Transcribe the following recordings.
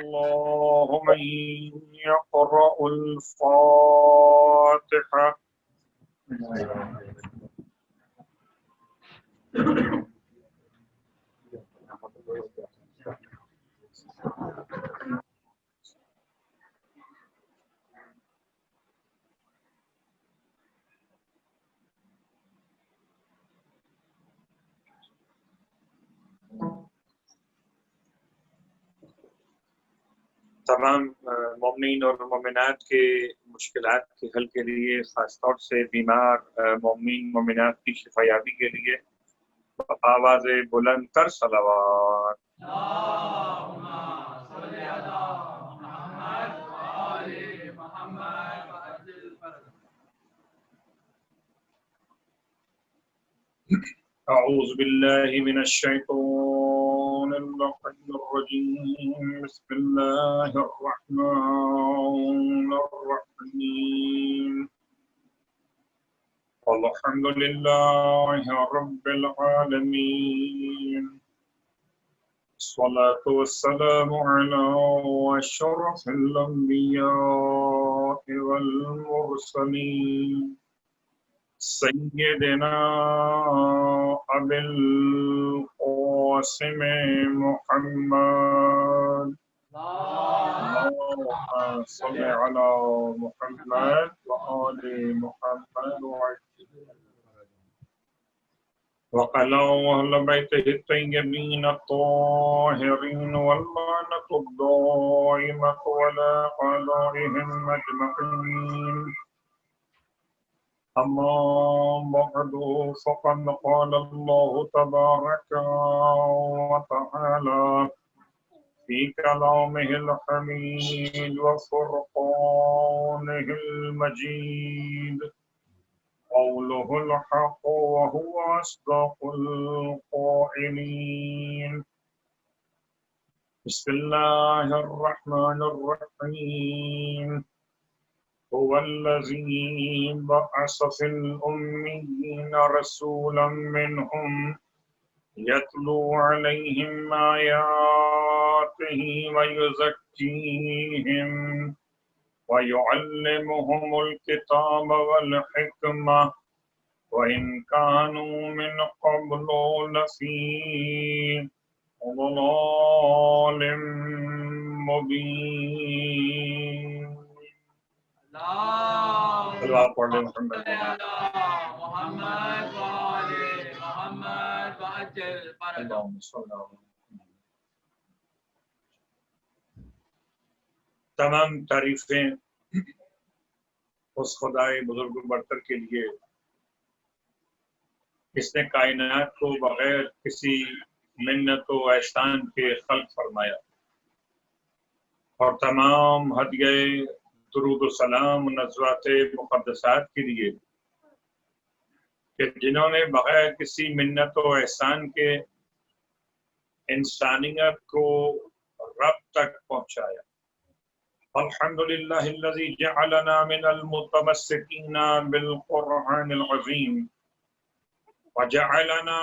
الله من يقرأ الفاتحة. تمام مومنین اور مومنات کے مشکلات کے حل کے لیے، خاص طور سے بیمار مومنین مومنات کی شفا یابی کے لیے آواز بلند تر صلوات. اللهم صل على محمد وآل محمد وعجل فرجهم. أعوذ بالله من الشيطان الرجيم. بسم الله الرحمن الرحيم. الحمد لله رب العالمين. الصلاة والسلام على أشرف الأنبياء والمرسلين سيدنا أبي القاسم محمد. اللهم صل على محمد وآل محمد وعلى أهل بيته الطيبين الطاهرين واللعنة الدائمة على أعدائهم أجمعين. أما بعد فقد قال الله تبارك وتعالى في كلامه الحميد وفرقانه المجيد قوله الحق وهو أصدق القائلين. بسم الله الرحمن الرحيم. هو الذي بعث في الأميين رسولا منهم يتلو عليهم آياته ويزكيهم ويعلمهم الكتاب والحكمة وإن كانوا من قبل لفي ضلال مبين. اللهم صل على محمد وآل محمد وعجل فرجهم. تمام تعریفیں اس خدائے بزرگ و برتر کے لیے اس نے کائنات کو بغیر کسی منت و احسان کے خلق فرمایا، اور تمام ہدیہ درود و سلام نزوات مقدسات کے لیے کہ جنہوں نے بغیر کسی منت و احسان کے انسانیت کو رب تک پہنچایا. الحمدللہ الذی جعلنا من المتمسکین بالقرآن العظیم وجعلنا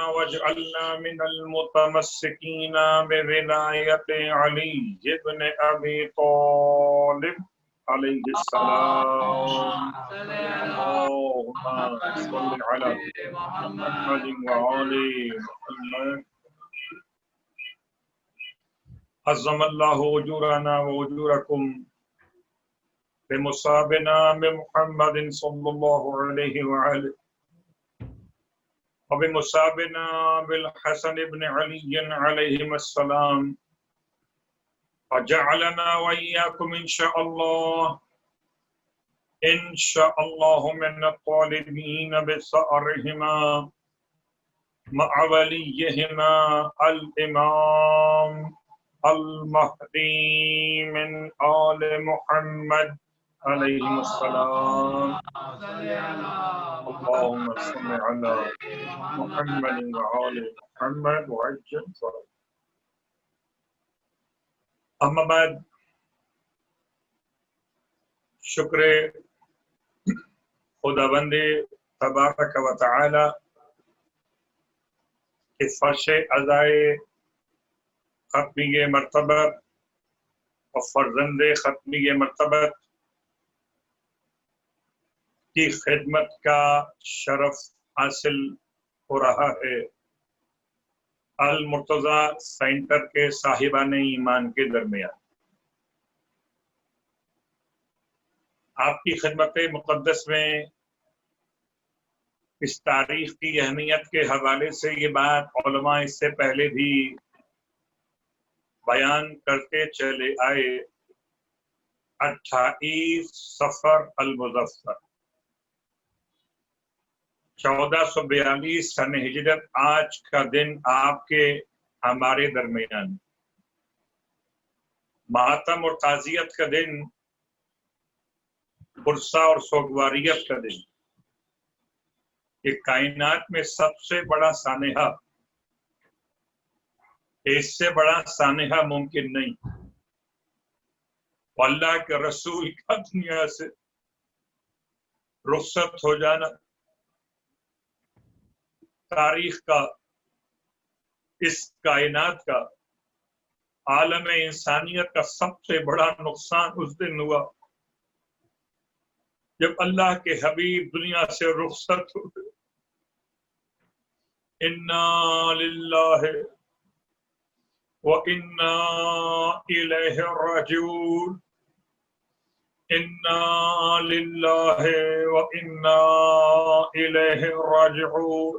من المتمسکین بولایت علی ابن ابی طالب علیہ السلام. اللهم صل على محمد وآل محمد. عظم اللہ اجورنا واجورکم بمصابنا بمحمد صلی اللہ علیہ وآلہ وبمصابنا بالحسن بن علی علیہم السلام، وجعلنا وإياكم إن شاء الله من الطالبين بثأرهما مع وليهما الإمام المهدي من آل محمد عليهم السلام. اللهم صل على محمد وآل محمد وعجل فرجهم. اما بعد، شکر خداوند تبارک و تعالی کہ فرش عزائے ختمی مرتبہ اور فرزند ختمی مرتبت کی خدمت کا شرف حاصل ہو رہا ہے المرتضی سینٹر کے صاحبان ایمان کے درمیان۔ آپ کی خدمت مقدس میں اس تاریخ کی اہمیت کے حوالے سے یہ بات علماء اس سے پہلے بھی بیان کرتے چلے آئے۔ 28 صفر المظفر 1442 سن ہجرت آج کا دن آپ کے ہمارے درمیان ماتم اور تعزیت کا دن، پرسہ اور سوگواریت کا دن، یہ کائنات میں سب سے بڑا سانحہ، اس سے بڑا سانحہ ممکن نہیں۔ اللہ کے رسول کا دنیا سے رخصت ہو جانا تاریخ کا، اس کائنات کا، عالم انسانیت کا سب سے بڑا نقصان اس دن ہوا جب اللہ کے حبیب دنیا سے رخصت ہو گئے۔ انا للہ وَإِنَّا إِلَيْهِ رَاجِعُونَ انا للہ وَإِنَّا إِلَيْهِ راجعون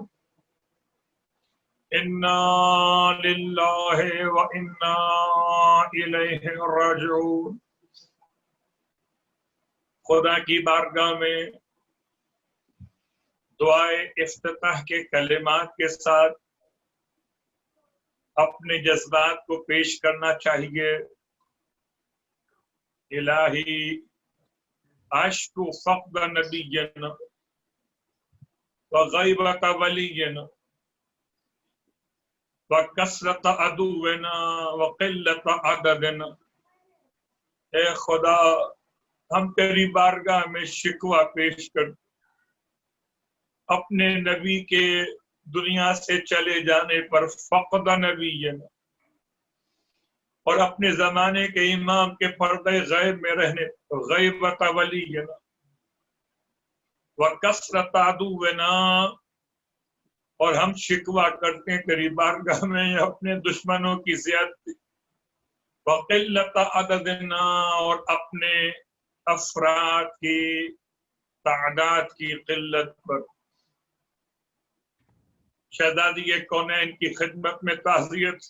انا للہ وَإِنَّا إِلَيْهِ راجعون۔ خدا کی بارگاہ میں دعائے افتتاح کے کلمات کے ساتھ اپنے جذبات کو پیش کرنا چاہیے۔ الہی اشکو فقد نبینا وغیبت ولینا وکثرت عدونا وقلت عددنا۔ اے خدا، ہم تیری بارگاہ میں شکوہ پیش کر اپنے نبی کے دنیا سے چلے جانے پر فقد نبینا، اور اپنے زمانے کے امام کے پردے غیب میں رہنے غیبت ولینا وکثرت عدونا، اور ہم شکوہ کرتے ہیں تیری بارگاہ میں اپنے دشمنوں کی زیادتی، وقلت عددنا، اور اپنے افراد کی تعداد کی قلت پر۔ شہزادی کونین کی خدمت میں تعزیت،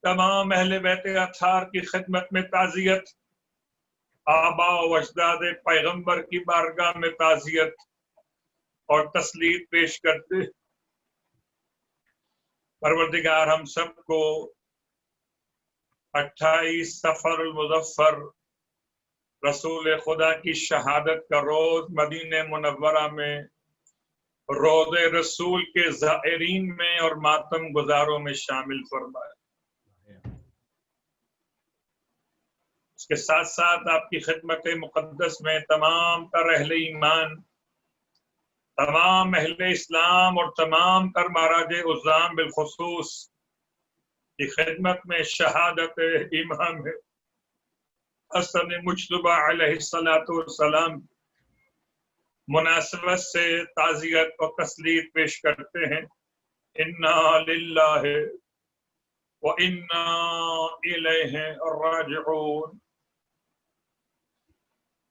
تمام اہل بیت اطہار کی خدمت میں تعزیت، آباء و اجداد پیغمبر کی بارگاہ میں تعزیت اور تسلیت پیش کرتے۔ پروردگار ہم سب کو 28 صفر المظفر رسول خدا کی شہادت کا روز مدینہ منورہ میں روض رسول کے زائرین میں اور ماتم گزاروں میں شامل فرمائے۔ اس کے ساتھ ساتھ آپ کی خدمت مقدس میں تمام تر اہل ایمان، تمام اہل اسلام اور تمام تر مہاراج عظام بالخصوص کی خدمت میں شہادت امام حسن مجتبی علیہ السلام مناسبت سے تعزیت اور تسلیت پیش کرتے ہیں۔ انا للہ وَإِنَّا إِلَيْهِ راجعون۔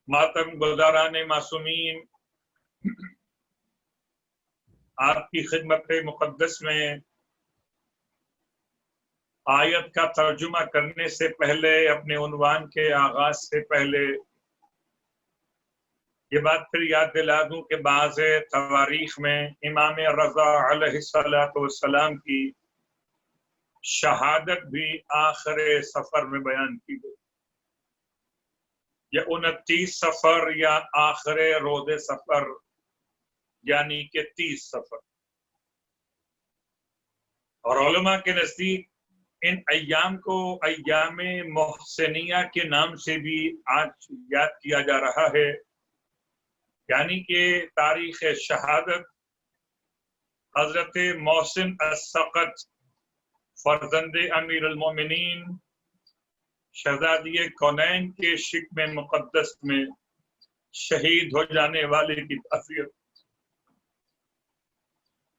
ماتم گزاران معصومین، آپ کی خدمت مقدس میں آیت کا ترجمہ کرنے سے پہلے، اپنے عنوان کے آغاز سے پہلے یہ بات پھر یاد دلا دوں کہ بعض تواریخ میں امام رضا علیہ السلام کی شہادت بھی آخر سفر میں بیان کی گئی، یا 29 سفر یا آخر روز سفر، یعنی کہ 30 سفر۔ اور علماء کے نزدیک ان ایام کو ایام محسنیہ کے نام سے بھی آج یاد کیا جا رہا ہے، یعنی کہ تاریخ شہادت حضرت محسن السقط فرزند امیر المومنین شہزادی کونین کے شکم مقدس میں شہید ہو جانے والے کی تعزیت۔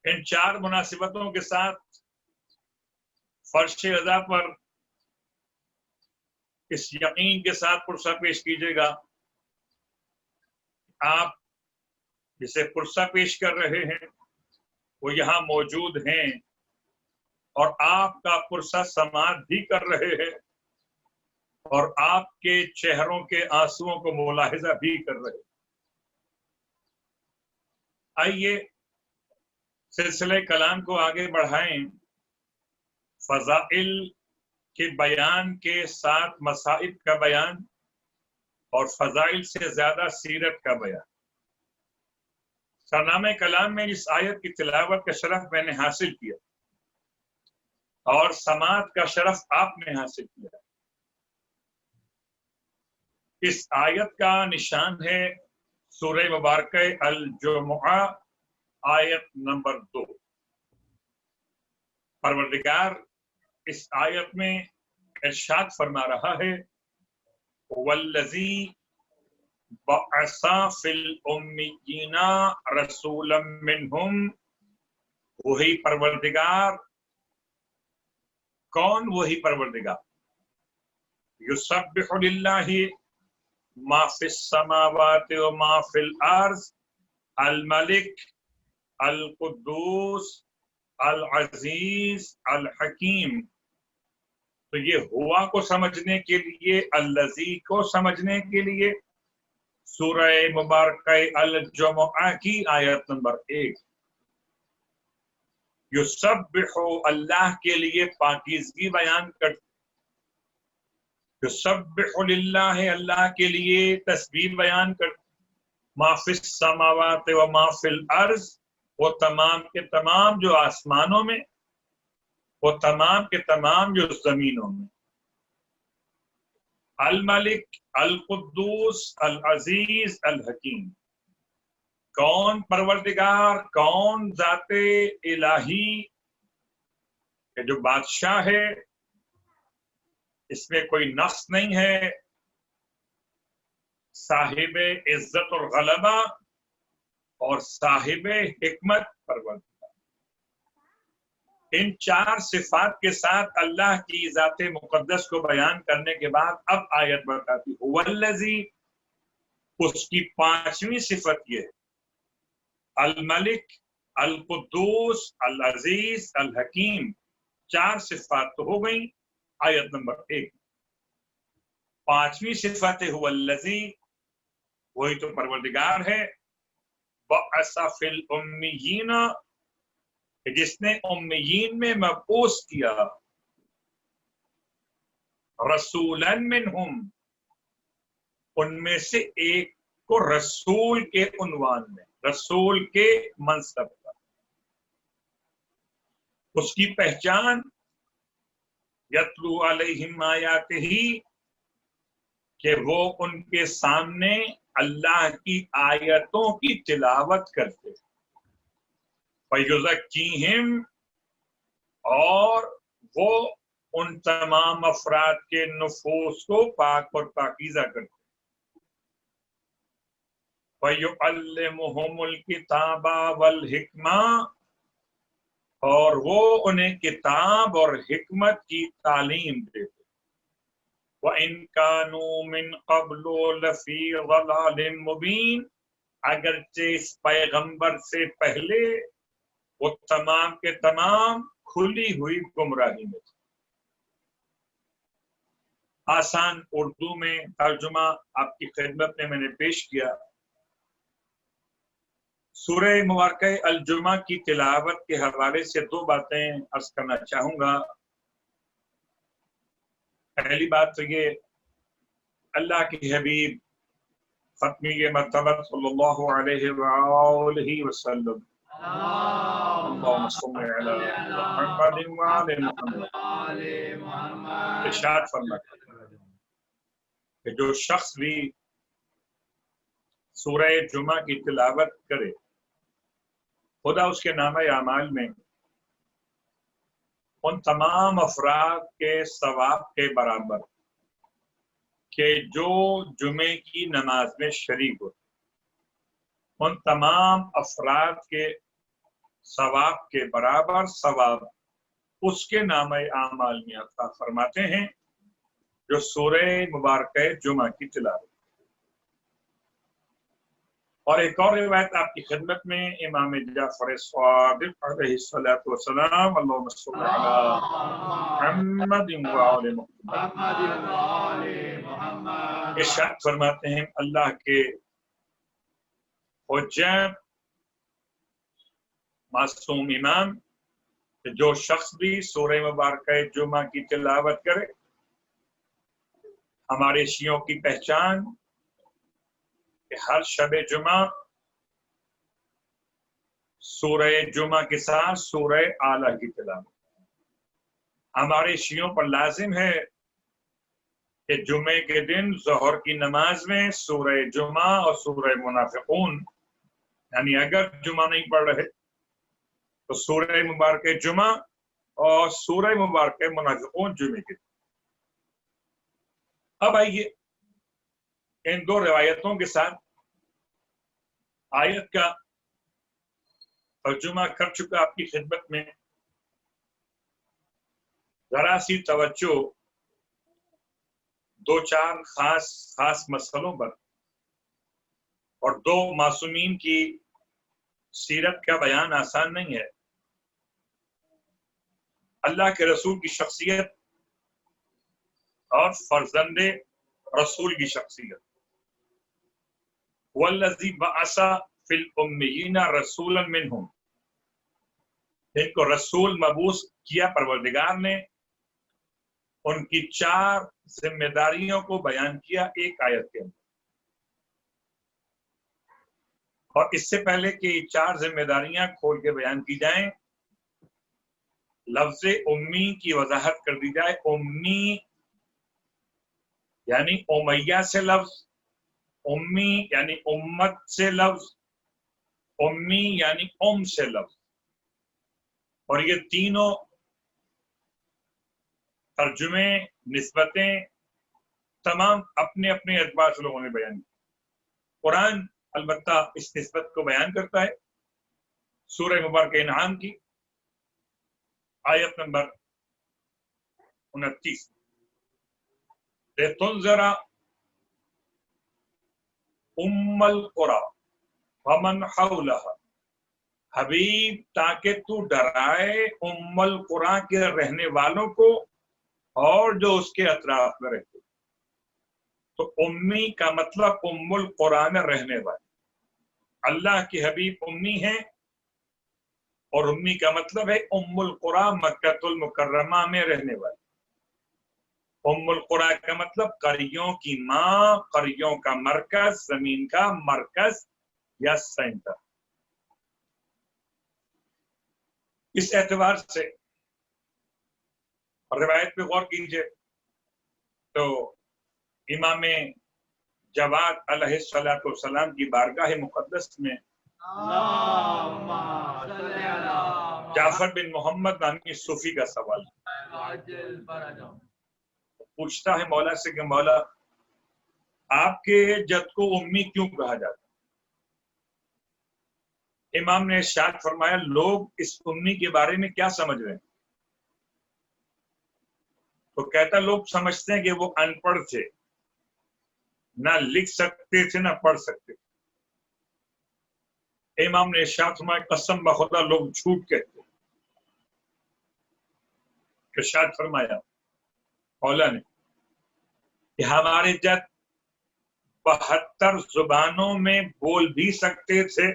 ان چار مناسبتوں کے ساتھ فرش رضا پر اس یقین کے ساتھ پرسہ پیش کیجیے گا، آپ جسے پرسہ پیش کر رہے ہیں وہ یہاں موجود ہیں اور آپ کا پرسہ سماعت بھی کر رہے ہیں اور آپ کے چہروں کے آنسوؤں کو ملاحظہ بھی کر رہے ہیں۔ آئیے سلسلہ کلام کو آگے بڑھائیں، فضائل کے بیان کے ساتھ مصائب کا بیان اور فضائل سے زیادہ سیرت کا بیان۔ سرنامہ کلام میں اس آیت کی تلاوت کا شرف میں نے حاصل کیا اور سماعت کا شرف آپ نے حاصل کیا۔ اس آیت کا نشان ہے سورہ مبارکہ الجمعہ آیت نمبر 2۔ پروردگار اس آیت میں ارشاد فرما رہا ہے والذی بعث فی الامیین رسولا منہم، وہی پروردگار، کون وہی پروردگار؟ یسبح للہ ما فی السماوات و ما فی الارض الملک القدوس العزیز الحکیم۔ تو یہ ہوا کو سمجھنے کے لیے، الذی کو سمجھنے کے لیے سورہ مبارکہ الجمعہ کی آیت نمبر 1۔ یسبح، اللہ کے لیے پاکیزگی بیان کرتے، یسبح للہ، اللہ کے لیے تسبیح بیان کرتے، ما فی السماوات و ما فی الارض، وہ تمام کے تمام جو آسمانوں میں، وہ تمام کے تمام جو زمینوں میں، الملک القدوس العزیز الحکیم۔ کون پروردگار، کون ذات الہی کہ جو بادشاہ ہے، اس میں کوئی نقص نہیں ہے، صاحب عزت اور غلبہ اور صاحب حکمت پروردگار۔ ان چار صفات کے ساتھ اللہ کی ذات مقدس کو بیان کرنے کے بعد اب آیت بتاتی ہے والذی، اس کی پانچویں صفت یہ ہے الملک القدوس العزیز الحکیم۔ چار صفات تو ہو گئیں آیت نمبر 1۔ پانچویں صفت ہے والذی، وہی تو پروردگار ہے، بعث فی الامیین، جس نے امیین میں مبعوث کیا، رسولا منہم، ان میں سے ایک کو رسول کے عنوان میں، رسول کے منصب پر۔ اس کی پہچان یتلو علیہم آیاتہ، کہ وہ ان کے سامنے اللہ کی آیتوں کی تلاوت کرتے، فیزکیہم، اور وہ ان تمام افراد کے نفوس کو پاک اور پاکیزہ کرتے، فیعلمہم الکتاب والحکمہ، اور وہ انہیں کتاب اور حکمت کی تعلیم دیتے، وَإِن كَانُوا مِن قَبْلُ لَفِي ضَلَالٍ مُبِينٍ، اگرچہ اس پیغمبر سے پہلے وہ تمام کے تمام کھلی ہوئی گمراہی میں تھے۔ آسان اردو میں ترجمہ آپ کی خدمت میں نے پیش کیا۔ سورہ مبارکہ الجمعہ کی تلاوت کے حوالے سے دو باتیں عرض کرنا چاہوں گا۔ پہلی بات تو یہ، اللہ کے حبیب ختمی مرتبہ صلی اللہ علیہ وآلہ وسلم، اللہم صلی علی محمد وآل محمد، ارشاد فرماتے کہ جو شخص بھی سورہ جمعہ کی تلاوت کرے، خدا اس کے نامہ اعمال میں ان تمام افراد کے ثواب کے برابر کہ جو جمعے کی نماز میں شریک ہوتے، ان تمام افراد کے ثواب کے برابر ثواب اس کے نامہ اعمال میں عطا فرماتے ہیں جو سورہ مبارکہ جمعہ کی تلاوت۔ اور ایک اور روایت آپ کی خدمت میں امام جعفر صادق علیہ الصلوۃ والسلام اللہم صل علی محمد وآل محمد ارشاد فرماتے ہیں اللہ کے حجت معصوم امام کہ جو شخص بھی سورہ مبارکہ جمعہ کی تلاوت کرے، ہمارے شیعوں کی پہچان کہ ہر شب جمعہ سورہ جمعہ کے ساتھ سورہ اعلیٰ کی تلاوت۔ ہمارے شیعوں پر لازم ہے کہ جمعے کے دن ظہر کی نماز میں سورہ جمعہ اور سورہ منافقون، یعنی اگر جمعہ نہیں پڑھ رہے تو سورہ مبارکہ جمعہ اور سورہ مبارکہ منافقون جمعے کے دن۔ اب آئیے ان دو روایتوں کے ساتھ آیت کا ترجمہ کر چکا آپ کی خدمت میں، ذرا سی توجہ دو چار خاص مسئلوں پر اور دو معصومین کی سیرت کا بیان آسان نہیں ہے۔ اللہ کے رسول کی شخصیت اور فرزند رسول کی شخصیت، والذی بعث فی الامیین رسولا منہم، جن کو رسول مبعوث کیا پروردگار نے، ان کی چار ذمہ داریوں کو بیان کیا ایک آیت کے اندر۔ اور اس سے پہلے کہ یہ چار ذمہ داریاں کھول کے بیان کی جائیں، لفظ امی کی وضاحت کر دی جائے۔ امی یعنی امیہ سے لفظ، امی یعنی امت سے لفظ، امی یعنی سے لفظ، اور یہ تینوں ترجمے نسبتیں تمام اپنے اپنے اعتبار سے لوگوں نے بیان کی۔ قرآن البتہ اس نسبت کو بیان کرتا ہے۔ سورہ مبارکہ انعام کی آیت نمبر 29، لِتُنذِرَ أُمَّ الْقُرَىٰ وَمَنْ حَوْلَهَا، حبیب تاکہ تو ڈرائے ام القریٰ کے رہنے والوں کو اور جو اس کے اطراف میں رہتے۔ تو امی کا مطلب ام القریٰ میں رہنے والے، اللہ کے حبیب امی ہیں، اور امی کا مطلب ہے ام القریٰ مکہ المکرمہ میں رہنے والے۔ ام القریٰ کا مطلب قریوں کی ماں، قریوں کا مرکز، زمین کا مرکز یا سینٹر۔ اس اعتبار سے روایت پہ غور کیجئے تو امام جواد علیہ السلام کی بارگاہ مقدس میں جعفر بن محمد نامی صوفی کا سوال پوچھتا ہے مولا سے کہ مولا آپ کے جد کو امی کیوں کہا جاتا؟ امام نے ارشاد فرمایا لوگ اس امی کے بارے میں کیا سمجھ رہے ہیں؟ تو کہتا لوگ سمجھتے ہیں کہ وہ ان پڑھ تھے، نہ لکھ سکتے تھے نہ پڑھ سکتے تھے۔ امام نے ارشاد فرمایا قسم بخدا لوگ جھوٹ کہتے ہیں۔ ارشاد فرمایا مولا نے کہ ہمارے جد 72 زبانوں میں بول بھی سکتے تھے،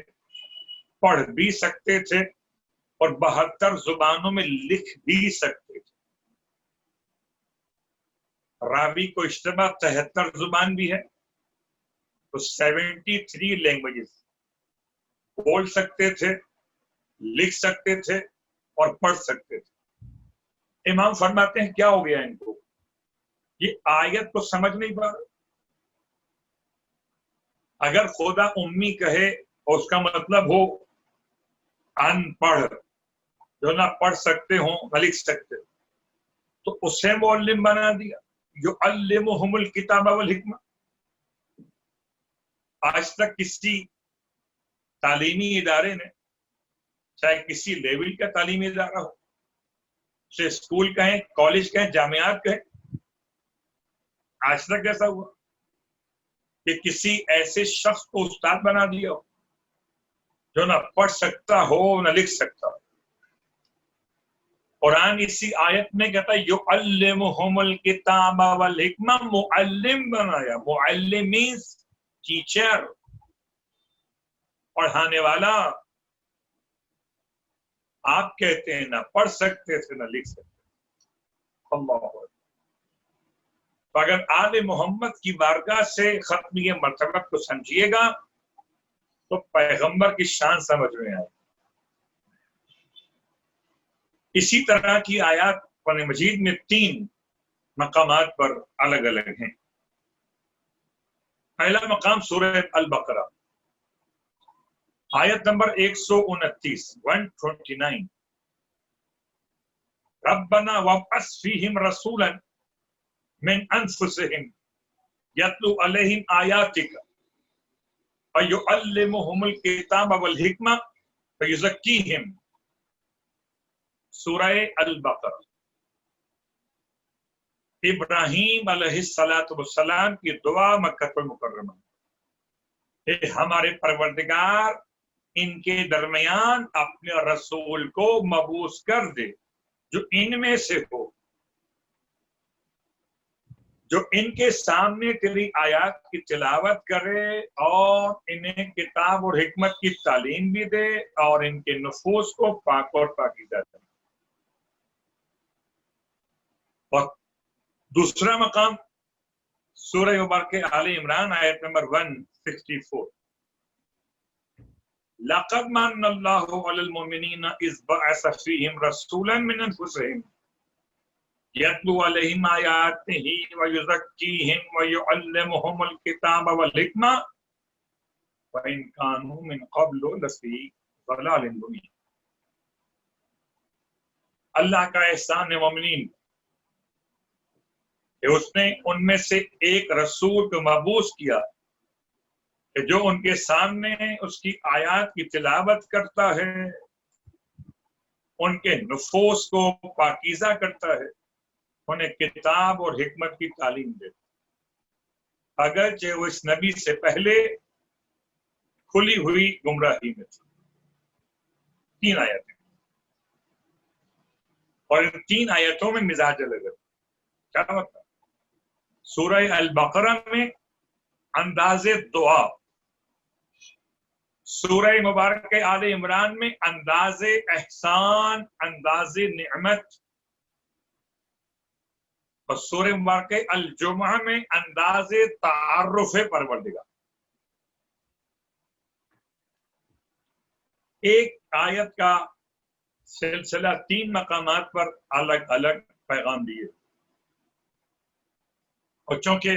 پڑھ بھی سکتے تھے، اور 72 زبانوں میں لکھ بھی سکتے تھے۔ راوی کو اشتباہ 73 زبان بھی ہے تو 73 لینگویجز بول سکتے تھے، لکھ سکتے تھے اور پڑھ سکتے تھے۔ امام فرماتے ہیں کیا ہو گیا ان کو؟ یہ آیت کو سمجھ نہیں پا رہے۔ اگر خدا امی کہے اور اس کا مطلب ہو ان پڑھ، جو نہ پڑھ سکتے ہوں نہ لکھ سکتے، تو اسے معلم بنا دیا، یعلمہم الکتاب والحکمہ۔ آج تک کسی تعلیمی ادارے نے، چاہے کسی لیول کا تعلیمی ادارہ ہو، اسے اسکول کہیں، کالج کہیں، جامعات کہیں، آج تک ایسا ہوا کہ کسی ایسے شخص کو استاد بنا دیا ہو جو نہ پڑھ سکتا ہو نہ لکھ سکتا ہو؟ قرآن اسی آیت میں کہتا ہے یعلمہم الکتاب والحکمہ، معلم بنایا۔ معلم means ٹیچر، پڑھانے والا۔ آپ کہتے ہیں نہ پڑھ سکتے تھے نہ لکھ سکتے تھے۔ اللہ اکبر۔ تو اگر آل محمد کی بارگاہ سے ختمی مرتبت کو سمجھیے گا تو پیغمبر کی شان سمجھ میں آئے۔ اسی طرح کی آیات قرآن مجید میں 3 مقامات پر الگ الگ ہیں۔ پہلا مقام سورہ البقرہ، آیت نمبر 129 ربنا وابعث فیہم رسولا من انفسہم یتلو علیہم آیاتک ویعلمہم الکتاب والحکمہ ویزکیہم۔ سورہ البقرہ۔ ابراہیم علیہ السلام کی دعا مکہ المکرمہ، اے ہمارے پروردگار ان کے درمیان اپنے رسول کو مبعوث کر دے جو ان میں سے ہو، جو ان کے سامنے تیری آیات کی تلاوت کرے اور انہیں کتاب اور حکمت کی تعلیم بھی دے اور ان کے نفوس کو پاک اور پاکیزہ کرے۔ اور دوسرا مقام سورہ مبارکہ آل عمران، آیت نمبر 164 لَقَدْ مَنَّ اللَّهُ عَلَى الْمُؤْمِنِينَ إِذْ بَعَثَ فِيهِمْ رَسُولًا مِّنْ أَنفُسِهِمْ يَتْلُو عَلَيْهِمْ آيَاتِهِ وَيُزَكِّيهِمْ وَيُعَلِّمُهُمُ الْكِتَابَ وَالْحِكْمَةَ وَإِنْ كَانُوا مِنْ قَبْلُ لَفِي ضَلَالٍ مُبِينٍ۔ اللہ کا احسان ہے مومنین کہ اس نے ان میں سے ایک رسول کو مبعوث کیا کہ جو ان کے سامنے اس کی آیات کی تلاوت کرتا ہے، ان کے نفوس کو پاکیزہ کرتا ہے، انہیں کتاب اور حکمت کی تعلیم دیتا، اگرچہ وہ اس نبی سے پہلے کھلی ہوئی گمراہی میں تھے۔ 3 آیتیں، اور ان 3 آیتوں میں مزاج الگ ہے۔ کیا مطلب؟ سورہ البقرہ میں انداز دعا، سورہ مبارکہ آل عمران میں انداز احسان، انداز نعمت، اور سورہ مبارکہ الجمعہ میں انداز تعارف پروردگار۔ ایک آیت کا سلسلہ 3 مقامات پر الگ الگ پیغام دیے، اور چونکہ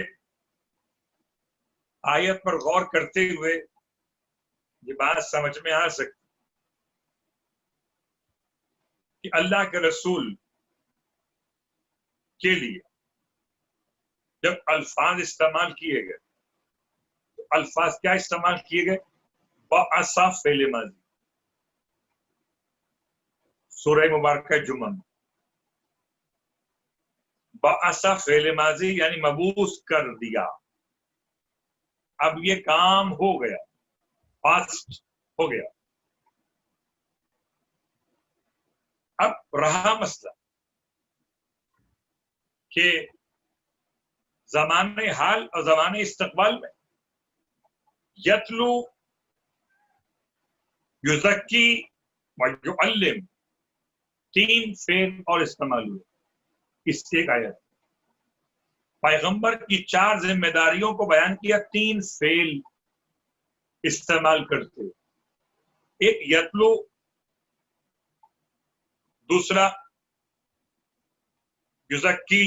آیت پر غور کرتے ہوئے یہ بات سمجھ میں آ سکتی کہ اللہ کے رسول کے لیے جب الفاظ استعمال کیے گئے تو الفاظ کیا استعمال کیے گئے؟ بعث فعل ماضی، سورہ مبارکہ جمعہ میں بعث فعل ماضی یعنی مبعوث کر دیا۔ اب یہ کام ہو گیا، پاسٹ ہو گیا۔ اب رہا مسئلہ کہ زمانے حال اور زمانے استقبال میں یتلو، یزکی ویعلم 3 فعل اور استعمال ہوئے اس ایک آیت۔ پیغمبر کی 4 ذمہ داریوں کو بیان کیا 3 فعل استعمال کرتے، ایک یتلو، دوسرا یزکی،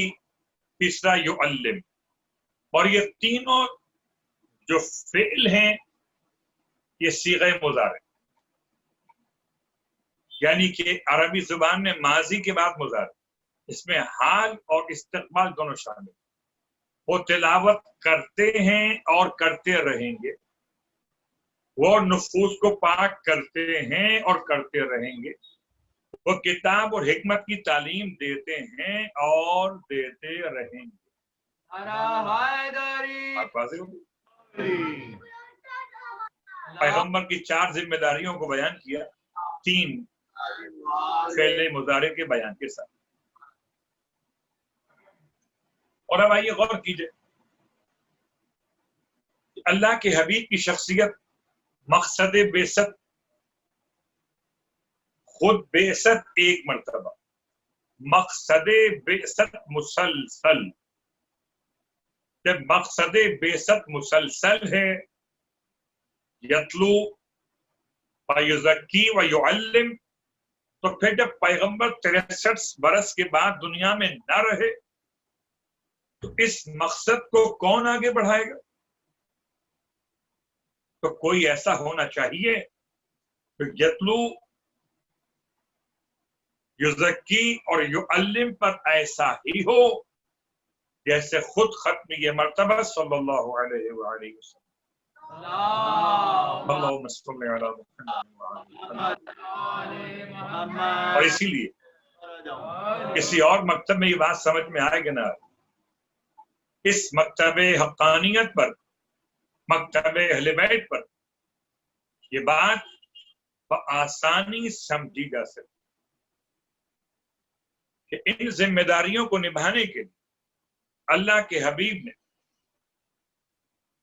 تیسرا یعلم۔ اور یہ تینوں جو فعل ہیں یہ صیغہ مضارع، یعنی کہ عربی زبان میں ماضی کے بعد مضارع، اس میں حال اور استقبال دونوں شامل، وہ تلاوت کرتے ہیں اور کرتے رہیں گے، وہ نفوس کو پاک کرتے ہیں اور کرتے رہیں گے، وہ کتاب اور حکمت کی تعلیم دیتے ہیں اور دیتے رہیں گے۔ پیغمبر کی 4 ذمہ داریوں کو بیان کیا 3 فعل مضارع کے بیان کے ساتھ۔ اور اب آئیے غور کیجئے، اللہ کے حبیب کی شخصیت، مقصد بعثت، خود بعثت ایک مرتبہ، مقصد بعثت مسلسل۔ جب مقصد بعثت مسلسل ہے، یتلو ویزکی ویعلم، تو پھر جب پیغمبر 63 برس کے بعد دنیا میں نہ رہے تو اس مقصد کو کون آگے بڑھائے گا؟ تو کوئی ایسا ہونا چاہیے کہ یتلو، یزکی اور یعلم پر ایسا ہی ہو جیسے خود ختم یہ مرتبہ صلی اللہ علیہ وآلہ وسلم۔ اللہم صلی علی محمد۔ اور اسی لیے کسی اور مکتب میں یہ بات سمجھ میں آئے گی نا، اس مکتب حقانیت پر، مکتب اہل بیت پر یہ بات بآسانی سمجھی جا سکتی کہ ان ذمہ داریوں کو نبھانے کے لیے اللہ کے حبیب نے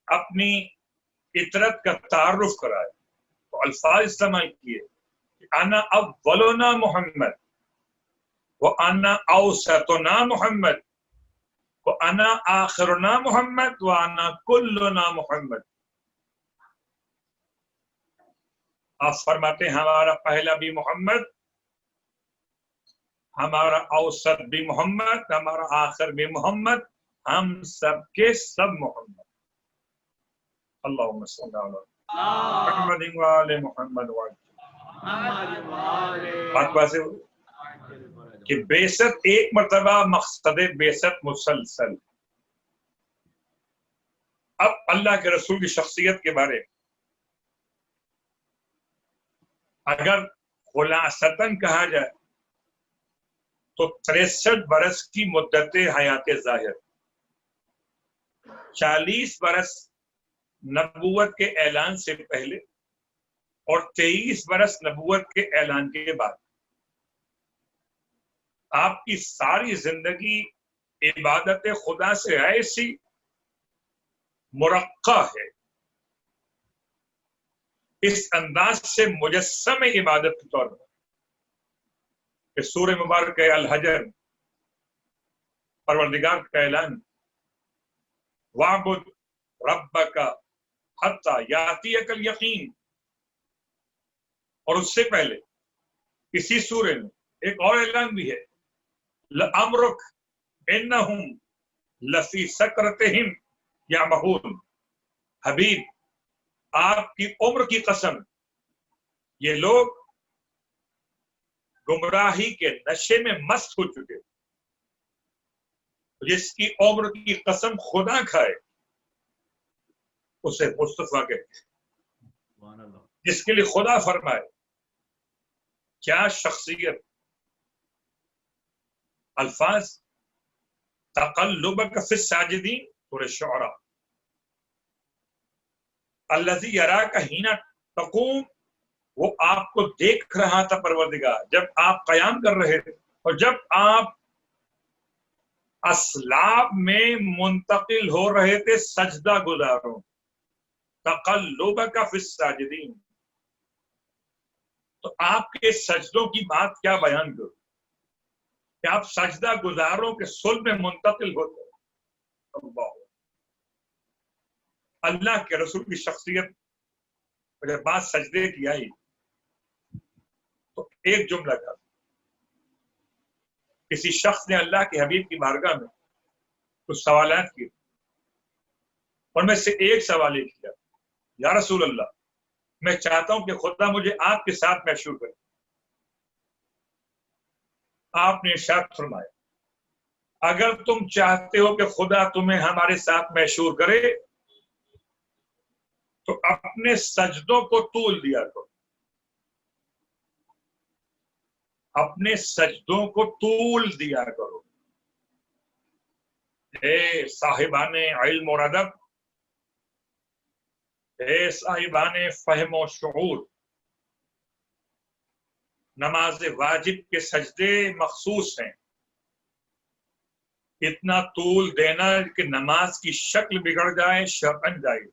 اپنی اطرت کا تعارف کرایا تو الفاظ استعمال کیے کہ انا اولنا محمد وانا اوسطنا محمد وانا آخرنا محمد وانا کلنا محمد۔ آپ فرماتے ہیں ہمارا پہلا بھی محمد، ہمارا اوسط بھی محمد، ہمارا آخر بھی محمد، ہم سب کے سب محمد۔ اللہم صلی علی محمد وآل محمد بات بازے ہو کہ بعثت ایک مرتبہ، مقصد بعثت مسلسل۔ اب اللہ کے رسول کی شخصیت کے بارے میں اگر خلاصتاً کہا جائے تو 63 برس کی مدت حیات ظاہر، 40 برس نبوت کے اعلان سے پہلے اور 23 برس نبوت کے اعلان کے بعد آپ کی ساری زندگی عبادت خدا سے ایسی مرقع ہے، اس انداز سے مجسم عبادت کے طور پر کہ سورہ مبارک الحجر پروردگار کا اعلان وَاعْبُدْ رَبَّكَ حَتَّى يَأْتِيَكَ الْيَقِينُ، اور اس سے پہلے اسی سورہ میں ایک اور اعلان بھی ہے لَأَمْرُكَ إِنَّهُمْ لَفِي سَكْرَتِهِمْ يَعْمَهُونَ، حبیب آپ کی عمر کی قسم، یہ لوگ گمراہی کے نشے میں مست ہو چکے، جس کی عمر کی قسم خدا کھائے اسے مصطفیٰ کہتے ہیں، جس کے لیے خدا فرمائے کیا شخصیت، الفاظ تقلبک فی الساجدین سورہ شعراء، الذی یراک حین تقوم، وہ آپ کو دیکھ رہا تھا پروردگار جب آپ قیام کر رہے تھے اور جب آپ اسلاب میں منتقل ہو رہے تھے سجدہ گزاروں، تقلبک فی الساجدین، تو آپ کے سجدوں کی بات کیا بیان کروں کہ آپ سجدہ گزاروں کے صلب میں منتقل ہوتے۔ اللہ کے رسول کی شخصیت جب بات سجدے کی آئی تو ایک جملہ تھا، کسی شخص نے اللہ کے حبیب کی بارگاہ میں کچھ سوالات کیے، اور میں سے ایک سوال یہ کیا، یا رسول اللہ میں چاہتا ہوں کہ خدا مجھے آپ کے ساتھ محشور کرے، آپ نے ارشاد فرمایا اگر تم چاہتے ہو کہ خدا تمہیں ہمارے ساتھ محشور کرے تو اپنے سجدوں کو طول دیا کرو، اپنے سجدوں کو طول دیا کرو۔ اے صاحبان علم اور ادب، اے صاحبان فہم و شعور، نماز واجب کے سجدے مخصوص ہیں، اتنا طول دینا کہ نماز کی شکل بگڑ جائے شرعن جائے،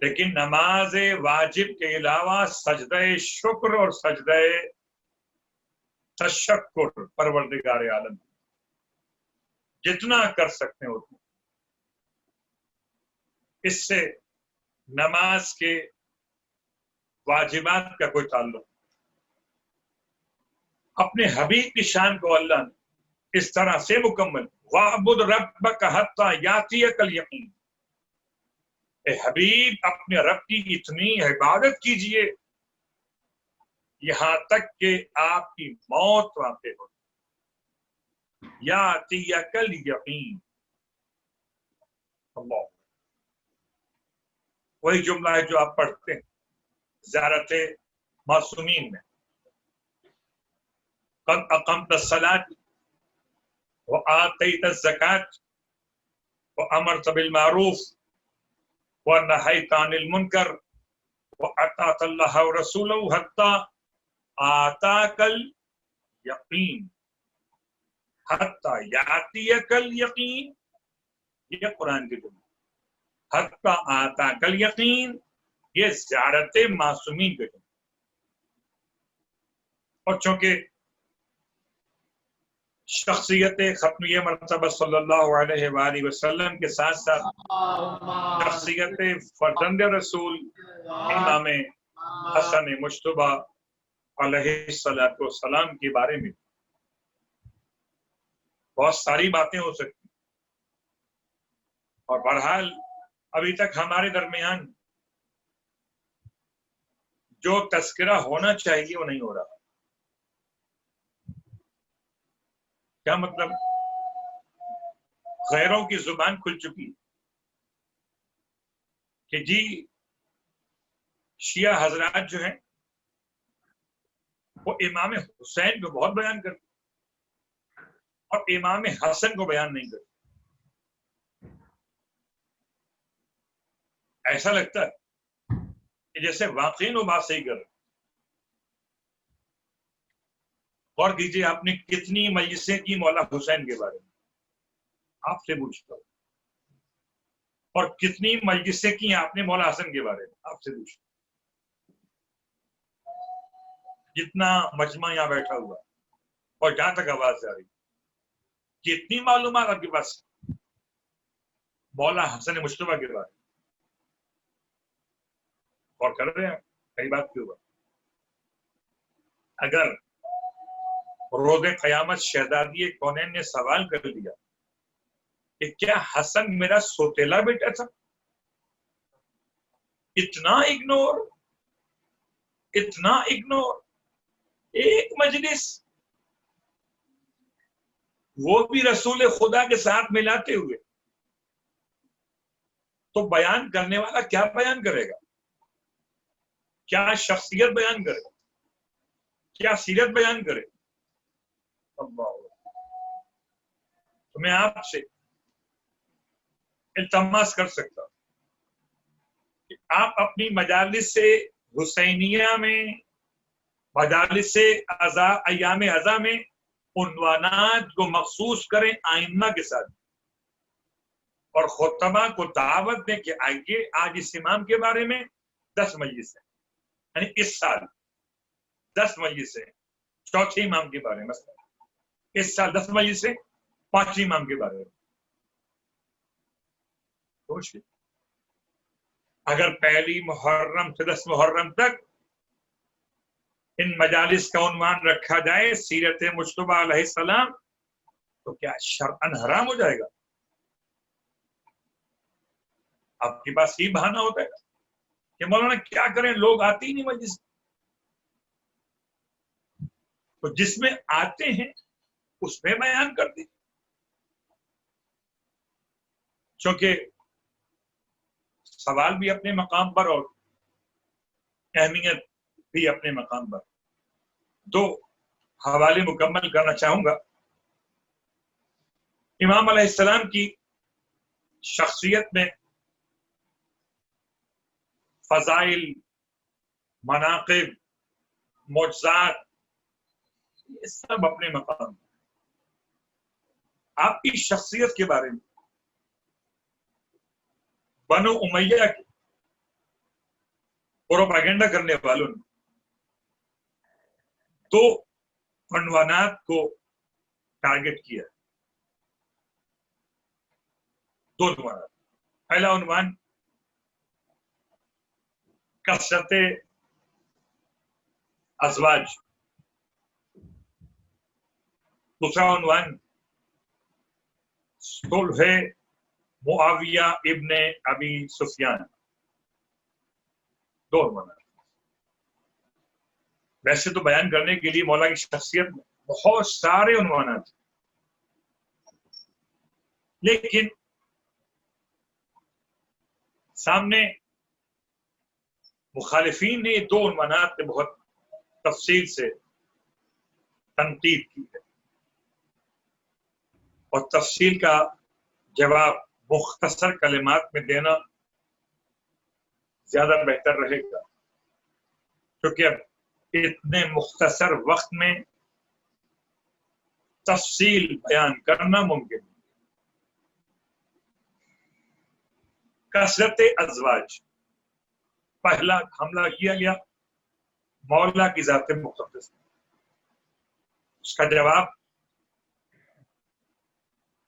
لیکن نماز واجب کے علاوہ سجدہ شکر اور سجدہ تشکر پروردگار عالم جتنا کر سکتے ہیں اتنا، اس سے نماز کے واجبات کا کوئی تعلق۔ اپنے حبیب کی شان کو اللہ نے اس طرح سے مکمل، وَاعْبُدْ رَبَّكَ حَتَّى يَأْتِيَكَ الْيَقِينُ، اے حبیب اپنے رب کی اتنی عبادت کیجئے یہاں تک کہ آپ کی موت واقع ہو، یَأْتِيَكَ الْيَقِينُ۔ اللہ، وہی جملہ ہے جو آپ پڑھتے ہیں زیارت معصومین میں، قد اقمت الصلاۃ وآتیت الزکاۃ وامرت بالمعروف ونہیت عن المنکر واطعت اللہ ورسولہ حتی آتاک الیقین، حتی یاتیک الیقین، یہ قرآن کی جملہ، حتی آتاک الیقین یہ زیارت معصومین کے جملہ۔ اور چونکہ شخصیت ختمیہ مرتبہ صلی اللہ علیہ وآلہ وسلم کے ساتھ ساتھ شخصیت فرزند رسول امام حسن مجتبی علیہ السلام کے بارے میں بہت ساری باتیں ہو سکتی، اور بہرحال ابھی تک ہمارے درمیان جو تذکرہ ہونا چاہیے وہ نہیں ہو رہا۔ کیا مطلب؟ غیروں کی زبان کھل چکی کہ جی شیعہ حضرات جو ہیں وہ امام حسین کو بہت بیان کرتے اور امام حسن کو بیان نہیں کرتے۔ ایسا لگتا ہے کہ جیسے واقعی وہ بات صحیح کر رہے۔ غور کیجیے آپ نے کتنی مجلسیں کی مولا حسین کے بارے میں، آپ سے پوچھتا ہوں، اور کتنی مجلسیں کی آپ نے مولا حسن کے بارے میں، آپ سے پوچھتا ہوں۔ جتنا مجمع یہاں بیٹھا ہوا اور جہاں تک آواز آ رہی، کتنی معلومات آپ کے پاس مولا حسن مجتبی کے بارے میں، اور کر رہے ہیں کئی بات کے اوپر۔ اگر روز قیامت شہزادی کونین نے سوال کر لیا کہ کیا حسن میرا سوتیلا بیٹا تھا، اتنا اگنور، ایک مجلس وہ بھی رسول خدا کے ساتھ ملاتے ہوئے، تو بیان کرنے والا کیا بیان کرے گا؟ کیا شخصیت بیان کرے، کیا سیرت بیان کرے؟ اللہ، تو میں آپ سے التماس کر سکتا ہوں کہ آپ اپنی مجالس حسینیہ میں، مجالس ایام ازا میں عنوانات کو مخصوص کریں آئمہ کے ساتھ، اور خطبہ کو دعوت دیں کہ آئیے آج اس امام کے بارے میں 10 مجلس ہیں، یعنی اس سال 10 مجلس ہیں چوتھے امام کے بارے میں، مثلا اس سال 10 مجلس ہیں 5ویں امام کے بارے میں۔ اگر پہلی محرم سے 10 محرم تک ان مجالس کا عنوان رکھا جائے سیرت مجتبی علیہ السلام، تو کیا شرعاً حرام ہو جائے گا؟ آپ کے پاس ہی بہانہ ہوتا ہے کہ مولانا کیا کریں، لوگ آتے ہی نہیں مجلس۔ تو جس میں آتے ہیں اس میں بیان کر دیں، چونکہ سوال بھی اپنے مقام پر اور اہمیت بھی اپنے مقام پر۔ دو حوالے مکمل کرنا چاہوں گا۔ امام علیہ السلام کی شخصیت میں فضائل، مناقب، معجزات، یہ سب اپنے مقام۔ آپ کی شخصیت کے بارے میں بنو امیہ کے پروپیگنڈا کرنے والوں نے دو عنوانات کو ٹارگٹ کیا۔ دو عنوانات۔ پہلا عنوان کثرت ازواج، دوسرا عنوان صلح معاویہ ابن ابی سفیان۔ دو عنوانات۔ ویسے تو بیان کرنے کے لیے مولا کی شخصیت میں بہت سارے عنوانات، لیکن سامنے مخالفین نے یہ دو عنوانات پہ بہت تفصیل سے تنقید کی ہے، اور تفصیل کا جواب مختصر کلمات میں دینا زیادہ بہتر رہے گا، کیونکہ اب اتنے مختصر وقت میں تفصیل بیان کرنا ممکن ہے۔ کثرت ازواج، پہلا حملہ کیا گیا مولا کی ذات مقدس۔ اس کا جواب،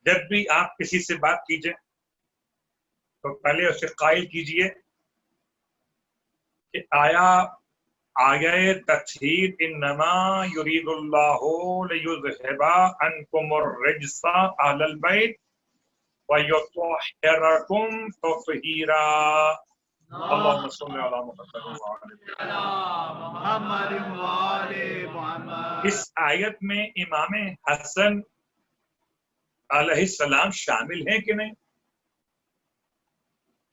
جب بھی آپ کسی سے بات کیجئے تو پہلے اسے قائل کیجئے کہ آیہ تطہیر انما یرید اللہ لیذہب عنکم الرجس اہل البیت ویطہرکم تطہیرا۔ اللہم صلی علی محمد۔ اس آیت میں امام حسن علیہ السلام شامل ہیں کہ نہیں؟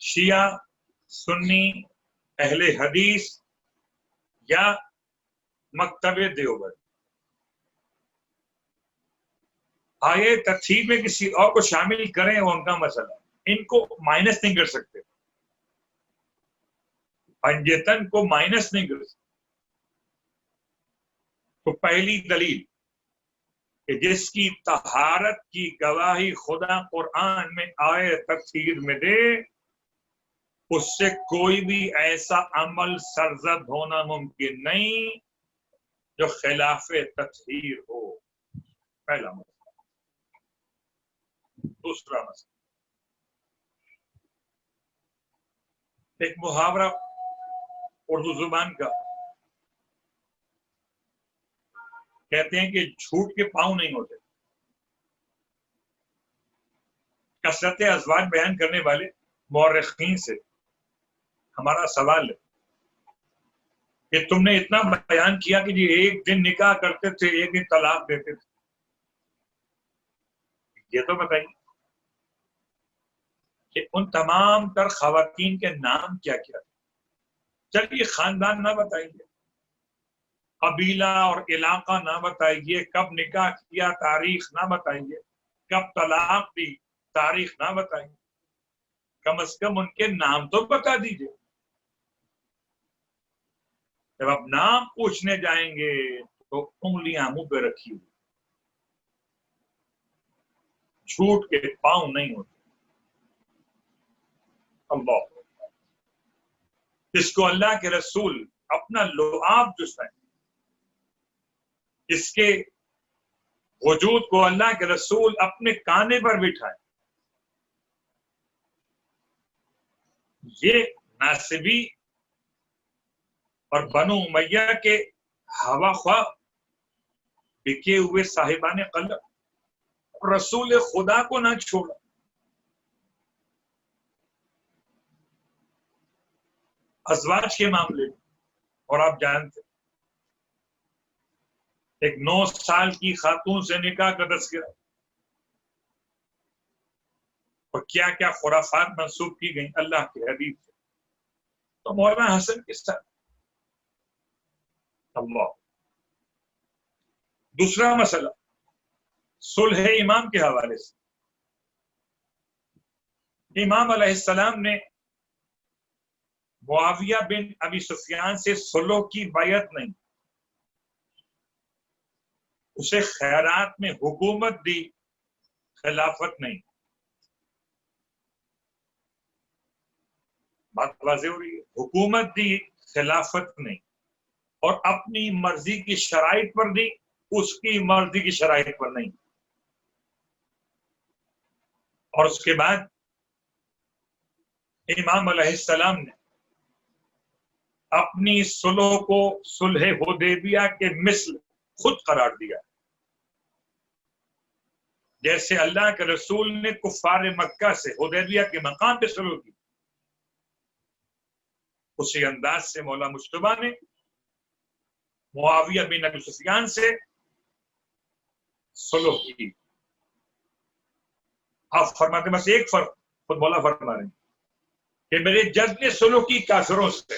شیعہ، سنی، اہل حدیث یا مکتب دیوبند؟ آیے تطہیر میں کسی اور کو شامل کریں وہ ان کا مسئلہ، ان کو مائنس نہیں کر سکتے، پنجتن کو مائنس نہیں کر سکتے۔ تو پہلی دلیل کہ جس کی طہارت کی گواہی خدا قرآن میں آئے تطہیر میں دے، اس سے کوئی بھی ایسا عمل سرزد ہونا ممکن نہیں جو خلاف تطہیر ہو۔ پہلا مسئلہ۔ دوسرا مسئلہ، ایک محاورہ اردو زبان کا، کہتے ہیں کہ جھوٹ کے پاؤں نہیں ہوتے۔ کثرت ازواج بیان کرنے والے مورخین سے ہمارا سوال ہے کہ تم نے اتنا بیان کیا کہ جی ایک دن نکاح کرتے تھے، ایک دن طلاق دیتے تھے، یہ تو بتائیے کہ ان تمام تر خواتین کے نام کیا کیا تھے؟ چلیے خاندان نہ بتائیے، قبیلہ اور علاقہ نہ بتائیے، کب نکاح کیا تاریخ نہ بتائیے، کب طلاق دی تاریخ نہ بتائیے، کم از کم ان کے نام تو بتا دیجیے۔ جب آپ نام پوچھنے جائیں گے تو انگلیاں منہ پہ رکھی ہوئی، جھوٹ کے پاؤں نہیں ہوتے۔ اللہ، جس کو اللہ کے رسول اپنا لعاب جسیں، اس کے وجود کو اللہ کے رسول اپنے کانے پر بٹھائے، یہ ناصبی اور بنو امیہ کے ہوا خواہ بکے ہوئے صاحبان قلب رسول خدا کو نہ چھوڑا۔ ازواج کے معاملے میں، اور آپ جانتے ایک 9 سال کی خاتون سے نکاح کا تذکرہ، اور کیا کیا خرافات منسوب کی گئیں اللہ کے حبیب سے، تو مولانا حسن کے ساتھ اللہ۔ دوسرا مسئلہ صلح امام کے حوالے سے، امام علیہ السلام نے معاویہ بن ابی سفیان سے صلح کی بیعت نہیں، اسے خیرات میں حکومت دی، خلافت نہیں۔ بات واضح ہو رہی ہے، حکومت دی، خلافت نہیں، اور اپنی مرضی کی شرائط پر دی، اس کی مرضی کی شرائط پر نہیں۔ اور اس کے بعد امام علیہ السلام نے اپنی صلح کو صلح حدیبیہ کے مثل خود قرار دیا، جیسے اللہ کے رسول نے کفار مکہ سے حدیبیہ کے مقام پہ صلح کی، اسی انداز سے مولا مجتبیٰ نے معاویہ بن ابی سفیان سے صلح کی۔ آپ فرماتے ہیں بس ایک فرق خود مولا فرما رہے ہیں کہ میرے جد نے صلح کی کافروں سے،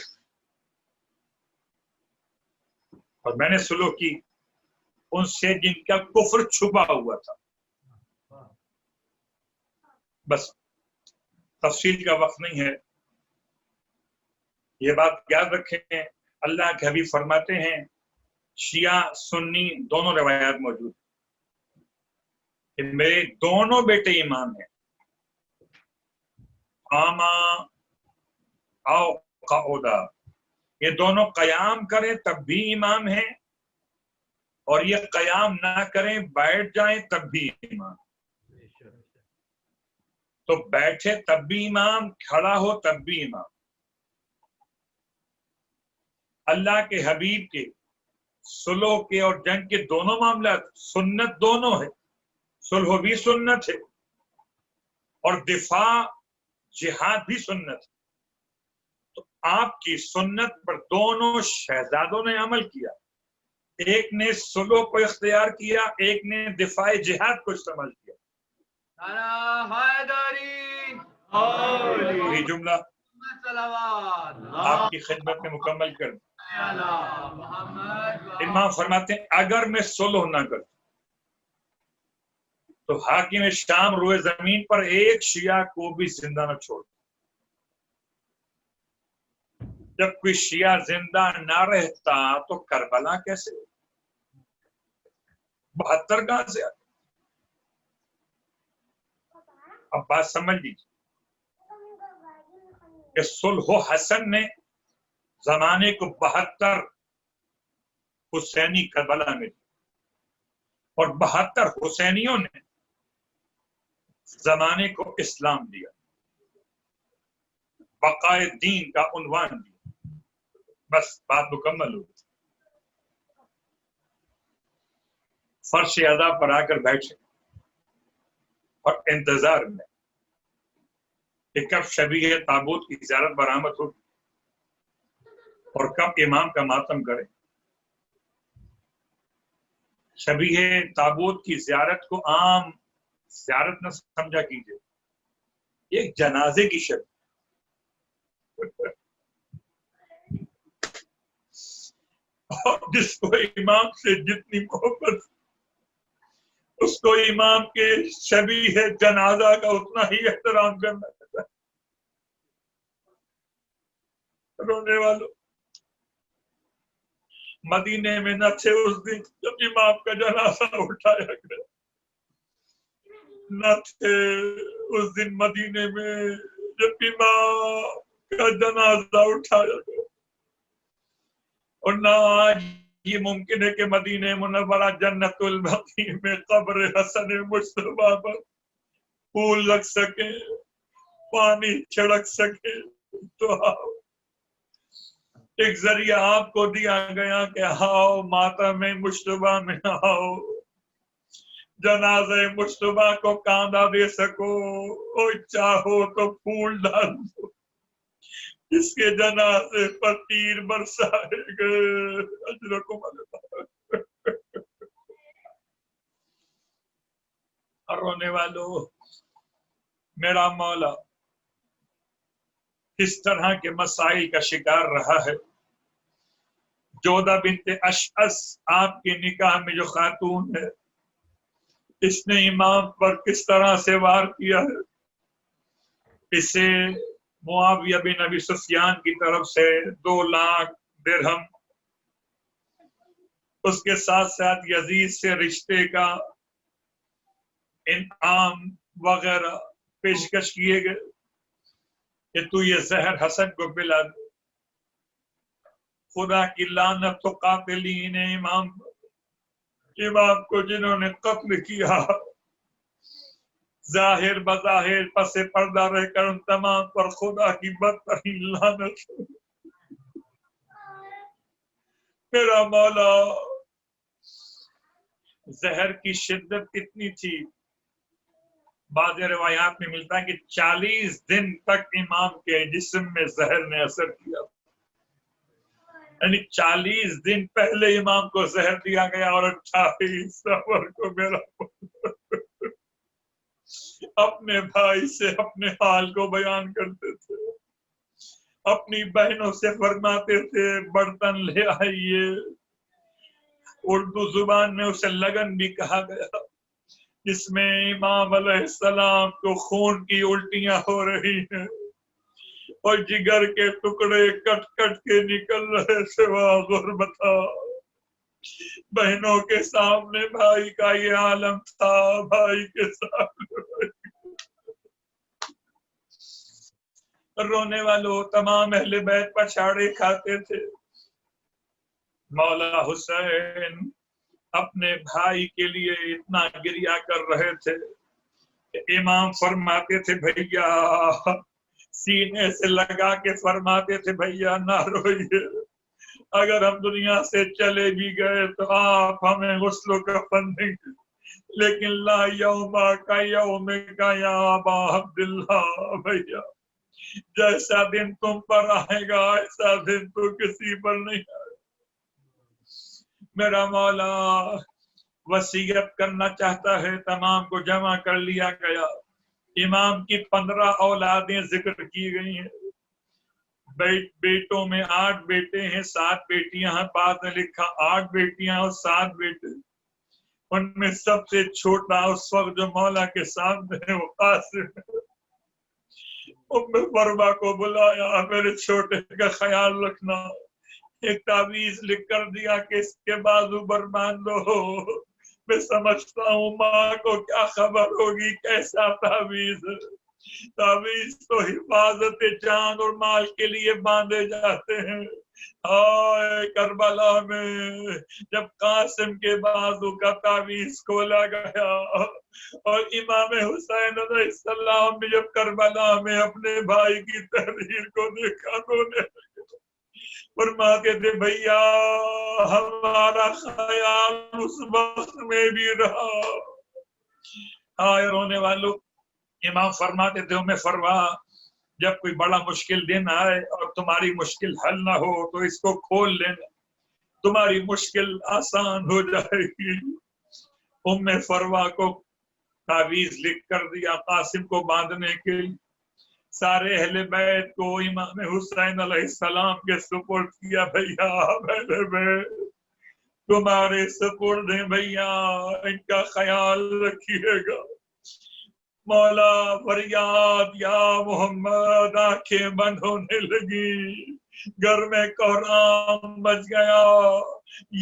اور میں نے صلح کی ان سے جن کا کفر چھپا ہوا تھا۔ بس تفصیل کا وقت نہیں ہے، یہ بات یاد رکھیں، اللہ کے حبیب فرماتے ہیں شیعہ سنی دونوں روایات موجود ہیں کہ میرے دونوں بیٹے امام ہیں، قاما او قعودا، یہ دونوں قیام کریں تب بھی امام ہیں، اور یہ قیام نہ کریں بیٹھ جائیں تب بھی امام۔ تو بیٹھے تب بھی امام، کھڑا ہو تب بھی امام۔ اللہ کے حبیب کے صلح کے اور جنگ کے دونوں معاملات سنت دونوں ہے، صلح بھی سنت ہے اور دفاع جہاد بھی سنت ہے۔ تو آپ کی سنت پر دونوں شہزادوں نے عمل کیا، ایک نے صلح کو اختیار کیا، ایک نے دفاع جہاد کو استعمال کیا۔ یہ جملہ آپ کی خدمت میں مکمل کر دیں۔ امام فرماتے ہیں اگر میں صلح نہ کروں تو حاکم شام روئے زمین پر ایک شیعہ کو بھی زندہ نہ چھوڑ۔ جب کوئی شیعہ زندہ نہ رہتا تو کربلا کیسے؟ 72 کہاں سے آتے؟ اب بات سمجھ لیجیے کہ صلح حسن نے زمانے کو 72 حسینی کربلا میں دی، اور 72 حسینیوں نے زمانے کو اسلام دیا، بقائے دین کا عنوان دیا۔ بس بات مکمل ہوگی۔ فرش ادا پر آ کر بیٹھے اور انتظار میں کہ کب شبیہ تابوت کی زیارت برآمد ہوگی اور کب امام کا ماتم کرے۔ شبیہ تابوت کی زیارت کو عام زیارت نہ سمجھا کیجیے، ایک جنازے کی شکل، اور جس کو امام سے جتنی محبت اس کو امام کے شبیہ جنازہ کا اتنا ہی احترام کرنا چاہتا ہے۔ رونے والوں مدینے میں نہ تھے اس دن جب امام کا جنازہ اٹھایا گیا، نہ تھے اس دن مدینے میں جب امام کا جنازہ اٹھایا گیا، اور نہ آج یہ ممکن ہے کہ مدینہ منورہ جنت البقیع میں قبر حسن مجتبیٰ پر پھول لگ سکے، پانی چھڑک سکے۔ تو آؤ، ایک ذریعہ آپ کو دیا گیا کہ آؤ ماتم مجتبیٰ میں آؤ، جنازہ مجتبیٰ کو کاندھا دے سکو، اور چاہو تو پھول ڈال دو، اس کے جنازے پر تیر برسائے گئے۔ اجرکم اللہ۔ اور رونے والوں، میرا مولا کس طرح کے مسائل کا شکار رہا ہے. جودہ بنت اشعث آپ کے نکاح میں جو خاتون ہے، اس نے امام پر کس طرح سے وار کیا ہے. اسے معاویہ بن ابی سفیان کی طرف سے 2 لاکھ درہم، اس کے ساتھ ساتھ یزید سے رشتے کا انعام وغیرہ پیشکش کیے گئے کہ تو یہ زہر حسن کو پلا دے. خدا کی لعنت تو قاتلین امام کو جنہوں نے قتل کیا، ظاہر بظاہر پس پردہ رہ کر ان تمام پر خدا کی بدترین لعنت. میرا مولا، زہر کی شدت کتنی تھی؟ بعض روایات میں ملتا ہے کہ 40 دن تک امام کے جسم میں زہر نے اثر کیا، یعنی 40 دن پہلے امام کو زہر دیا گیا اور 28 سفر کو میرا اپنے بھائی سے اپنے حال کو بیان کرتے تھے، اپنی بہنوں سے فرماتے تھے برتن لے آئیے. اردو زبان میں اسے لگن بھی کہا گیا، جس میں امام علیہ السلام کو خون کی الٹیاں ہو رہی ہیں اور جگر کے ٹکڑے کٹ کٹ کے نکل رہے تھے. غربتا، بہنوں کے سامنے بھائی کا یہ عالم تھا. بھائی کے سامنے رونے والوں، تمام اہل بیت پچھاڑے کھاتے تھے. مولا حسین اپنے بھائی کے لیے اتنا گریا کر رہے تھے کہ امام فرماتے تھے بھیا، سینے سے لگا کے فرماتے تھے بھیا نہ روئیے، اگر ہم دنیا سے چلے بھی گئے تو آپ ہمیں غسل و کفن دیں گے، لیکن لا یوم کا یوم کا یا ابا عبداللہ، بھیا جیسا دن تم پر آئے گا ایسا دن تو کسی پر نہیں آئے. میرا مولا وصیت کرنا چاہتا ہے، تمام کو جمع کر لیا گیا. امام کی 15 اولادیں ذکر کی گئی ہیں. بیٹوں میں 8 بیٹے ہیں، 7 بیٹیاں ہیں. بعد نے لکھا 8 بیٹیاں اور 7 بیٹے. ان میں سب سے چھوٹا اس وقت جو مولا کے سامنے ہے وہ قاسم ہے. فرما کو بلایا، میرے چھوٹے کا خیال رکھنا. ایک تعویذ لکھ کر دیا کہ اس کے بازو پر باندھ دو. میں سمجھتا ہوں ماں کو کیا خبر ہوگی کیسا تعویذ. تعویذ تو حفاظت جان اور مال کے لیے باندھے جاتے ہیں. کربلا میں جب قاسم کے بازو کا تعویذ کھولا گیا اور امام حسین علیہ السلام نے جب کربلا میں اپنے بھائی کی تحریر کو دیکھا تو فرماتے تھے بھیا ہمارا خیال اس وقت میں بھی رہا. رونے والوں، امام فرماتے تھے میں فرما جب کوئی بڑا مشکل دن آئے اور تمہاری مشکل حل نہ ہو تو اس کو کھول لینا، تمہاری مشکل آسان ہو جائے گی. فروا کو تعویذ لکھ کر دیا قاسم کو باندھنے کے لیے. سارے اہل بیت کو امام حسین علیہ السلام کے سپرد کیا. بھیا میں تمہارے سپرد ہیں بھیا، ان کا خیال رکھیے گا. مولا فریاد یا محمد، آنکھیں بند ہونے لگی، گھر میں کوہرام مچ گیا،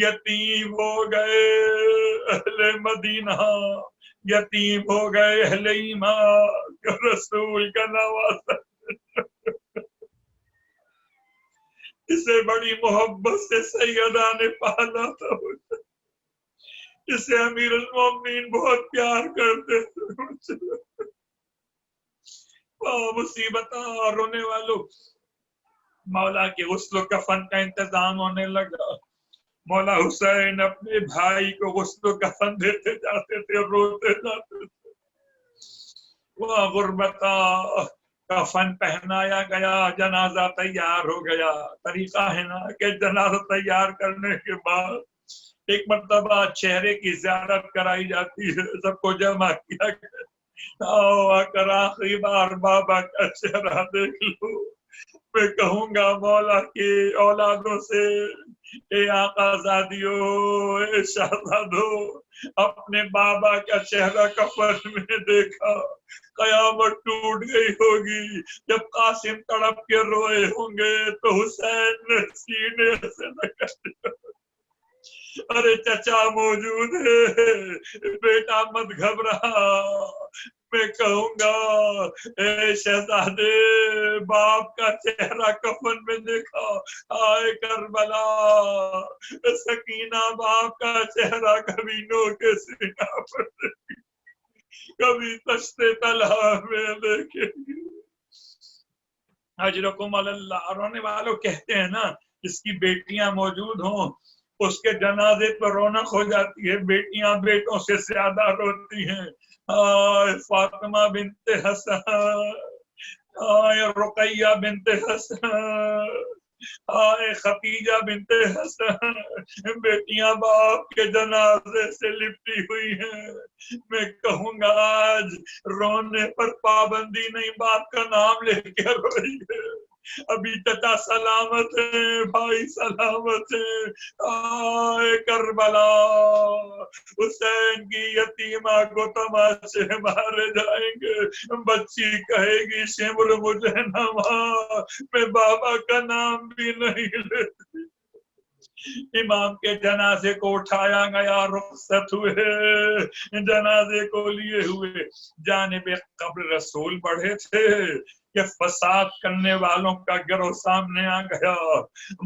یتیم ہو گئے اہل مدینہ، یتیم ہو گئے اہل ایمان، رسول کا نواسا. اسے بڑی محبت سے سیدہ نے پالا تھا، اسے امیر المومنین بہت پیار کرتے تھے. مصیبت رونے والوں، مولا کے غسل و کفن کا انتظام ہونے لگا. مولا حسین اپنے بھائی کو غسل و کفن دیتے جاتے تھے، روتے جاتے تھے. وہ غربتا کفن پہنایا گیا، جنازہ تیار ہو گیا. طریقہ ہے نا کہ جنازہ تیار کرنے کے بعد ایک مرتبہ چہرے کی زیارت کرائی جاتی ہے، سب کو جمع کیا گیا، آؤ آ کر آخری بار بابا کا چہرہ دیکھ لو۔ میں کہوں گا مولا کی اولادوں سے، اے آقا زادیوں، اے شہزادوں، اپنے بابا کا چہرہ کفن میں دیکھا، قیامت ٹوٹ گئی ہوگی۔ جب قاسم تڑپ کے روئے ہوں گے تو حسین نے سینے سے لگا دیا، ارے چچا موجود ہے، بیٹا مت گھبرا۔ میں کہوں گا اے شہزادے، باپ کا چہرہ کفن میں دیکھا، آئے کربلا، سکینہ باپ کا چہرہ کبھی نو کے سینہ پر دیکھی، کبھی تشتے طلحہ میں دیکھے گی۔ اجرکم اللہ۔ رونے والوں کہتے ہیں نا، جس کی بیٹیاں موجود ہوں اس کے جنازے پر رونق ہو جاتی ہے، بیٹیاں بیٹوں سے زیادہ روتی ہیں۔ آئے فاطمہ بنت حسن، آئے رقیہ بنت حسن، آئے ختیجہ بنت حسن، بیٹیاں باپ کے جنازے سے لپٹی ہوئی ہیں۔ میں کہوں گا آج رونے پر پابندی نہیں، باپ کا نام لے کے روئی ہے۔ ابھی چچا سلامت ہے، بھائی سلامت ہے، آئے کربلا، حسین کی یتیمہ کو تماشے مارے جائیں گے، بچی کہے گی شمر مجھے نہ ماں، میں بابا کا نام بھی نہیں لیتی۔ امام کے جنازے کو اٹھایا گیا، رخصت ہوئے، جنازے کو لیے ہوئے جانب قبر رسول بڑھے تھے کہ فساد کرنے والوں کا گروہ سامنے آ گیا،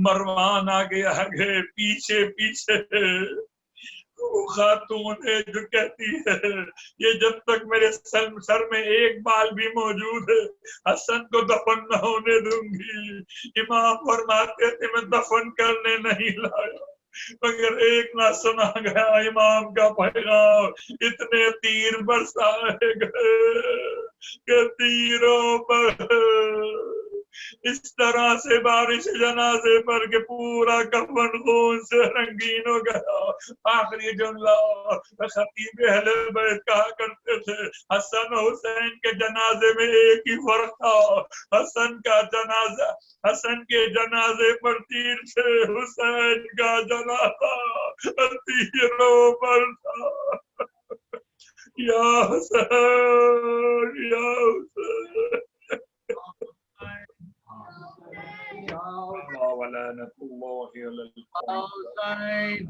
مروان آگے آگے پیچھے پیچھے، خاتون ہے جو کہتی ہے یہ جب تک میرے سر میں ایک بال بھی موجود ہے حسن کو دفن نہ ہونے دوں گی۔ امام فرماتے تھے میں دفن کرنے نہیں لایا، مگر ایک نہ سنا گیا امام کا پیغام، اتنے تیر برسائے گئے کہ تیروں پر اس طرح سے بارش جنازے پر کہ پورا کفن خون سے رنگین ہو گیا۔ آخری جملہ خطیب اہل بیت کہا کرتے تھے، حسن و حسین کے جنازے میں ایک ہی فرق تھا، حسن کے جنازے پر تیر تھے، حسین کا جنازہ تیروں پر تھا۔ یا حسین یا حسین ولعنة الله على القوم الظالمين.